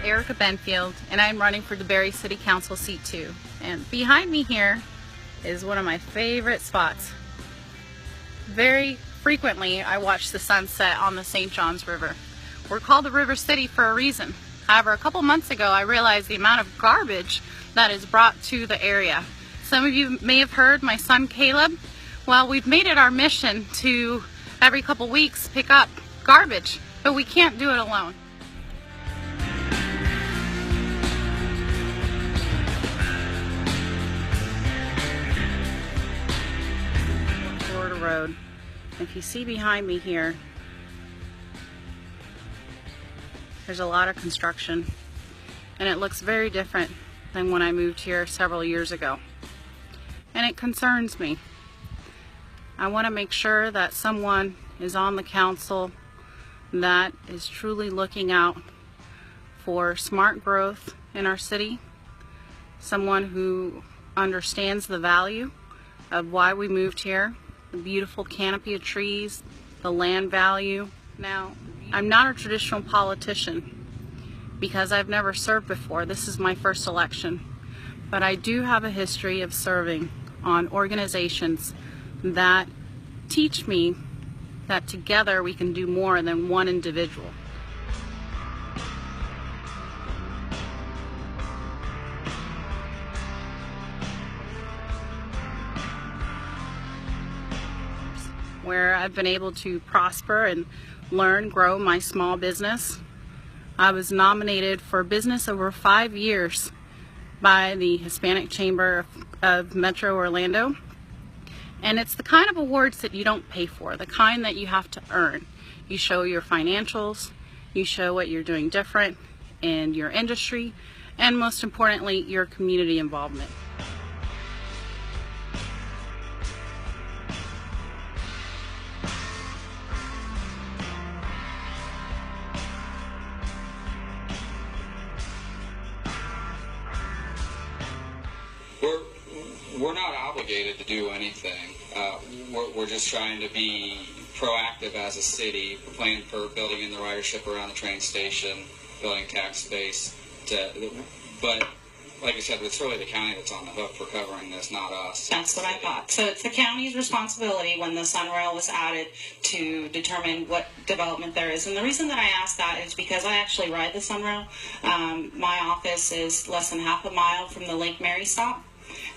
Erika Benfield, and I'm running for DeBary City Council seat 2. And behind me here is one of my favorite spots. Very frequently I watch the sunset on the St. Johns River. We're called the River City for a reason. However, a couple months ago I realized the amount of garbage that is brought to the area. Some of you may have heard my son Caleb. Well, we've made it our mission to every couple weeks pick up garbage, but we can't do it alone. Florida Road. If you see behind me here, there's a lot of construction, and it looks very different than when I moved here several years ago. And it concerns me. I want to make sure that someone is on the council that is truly looking out for smart growth in our city, someone who understands the value of why we moved here, the beautiful canopy of trees, the land value. Now, I'm not a traditional politician because I've never served before. This is my first election. But I do have a history of serving on organizations that teach me that together we can do more than one individual. Where I've been able to prosper and learn, grow my small business. I was nominated for Business Over 5 years by the Hispanic Chamber of Metro Orlando. And it's the kind of awards that you don't pay for, the kind that you have to earn. You show your financials, you show what you're doing different in your industry, and most importantly, your community involvement. We're not obligated to do anything. We're just trying to be proactive as a city, plan for building in the ridership around the train station, building tax space. But like I said, it's really the county that's on the hook for covering this, not us. That's what I thought. So it's the county's responsibility when the Sunrail was added to determine what development there is. And the reason that I asked that is because I actually ride the Sunrail. My office is less than half a mile from the Lake Mary stop.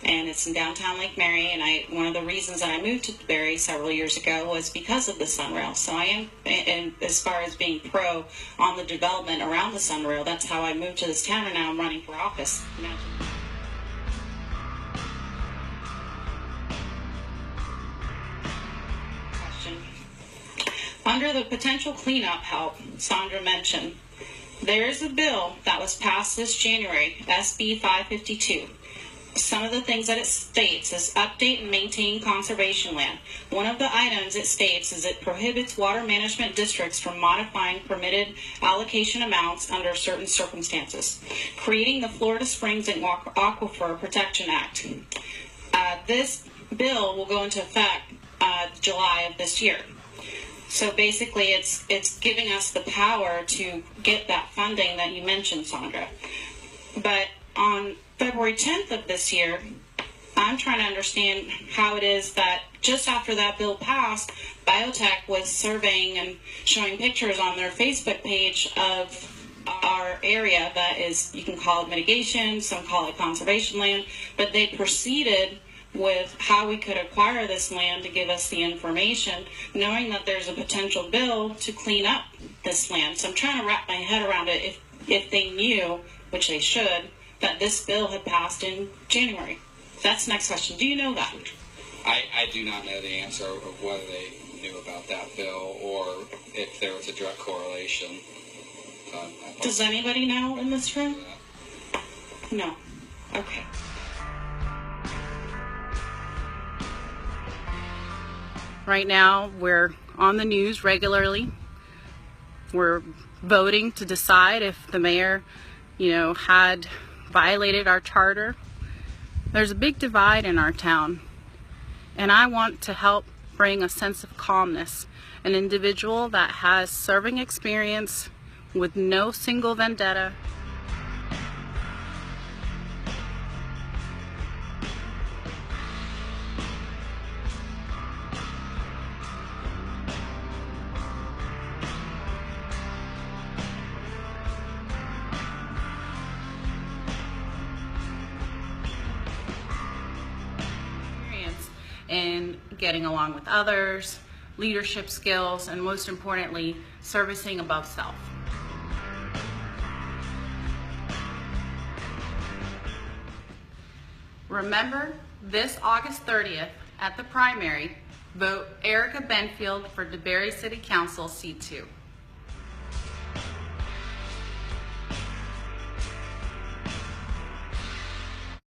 And it's in downtown Lake Mary, and one of the reasons that I moved to DeBary several years ago was because of the Sunrail. So I am, and as far as being pro on the development around the Sunrail, that's how I moved to this town, and now I'm running for office. Imagine. Question. Under the potential cleanup help Sandra mentioned, there is a bill that was passed this January, SB 552. Some of the things that it states is update and maintain conservation land. One of the items it states is it prohibits water management districts from modifying permitted allocation amounts under certain circumstances, creating the Florida Springs and Aquifer Protection Act. This bill will go into effect July of this year. So basically it's giving us the power to get that funding that you mentioned, Sandra. But on February 10th of this year, I'm trying to understand how it is that just after that bill passed, Biotech was surveying and showing pictures on their Facebook page of our area that is, you can call it mitigation, some call it conservation land, but they proceeded with how we could acquire this land to give us the information, knowing that there's a potential bill to clean up this land. So I'm trying to wrap my head around it if they knew, which they should, that this bill had passed in January. That's the next question. Do you know that? I do not know the answer of whether they knew about that bill or if there was a direct correlation. Does anybody know in this room? No. Okay. Right now, we're on the news regularly. We're voting to decide if the mayor, had violated our charter. There's a big divide in our town, and I want to help bring a sense of calmness. An individual that has serving experience with no single vendetta, in getting along with others, leadership skills, and most importantly, servicing above self. Remember, this August 30th at the primary, vote Erika Benfield for DeBary City Council seat 2.